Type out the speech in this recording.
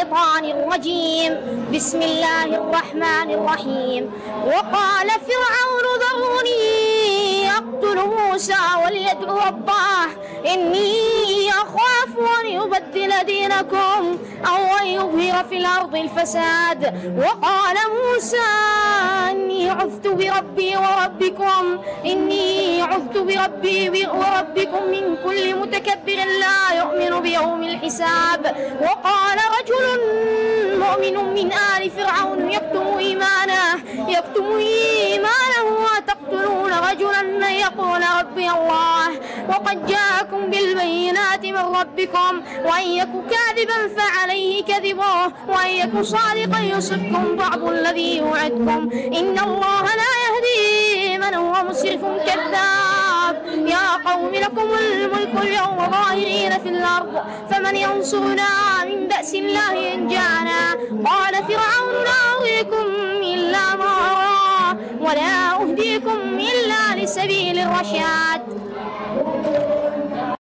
الشيطان الرجيم. بسم الله الرحمن الرحيم. وقال فرعون ذروني أقتل موسى وليدعو ربه إني أخاف أن يبدل دينكم أو أن يظهر في الأرض الفساد. وقال موسى إني عذت بربي وربكم من كل متكبر لا يؤمن بيوم الحساب. وقال رجل مؤمن من آل فرعون يكتم إيمانه وتقتلون رجلا أن يقول ربي الله وقد جاءكم بالبينات من ربكم وإن يك كاذبا فعليه كذبه وإن يك صادقا يصبكم بعض الذي يوعدكم إن الله لا يهدي من هو مسرف كذاب. يا قوم لكم الملك اليوم ظاهرين في الأرض فمن ينصرنا من بأس الله إن جاءنا. قال فرعون لا أريكم إلا ما أرى ولا أهديكم إلا لسبيل الرشاد.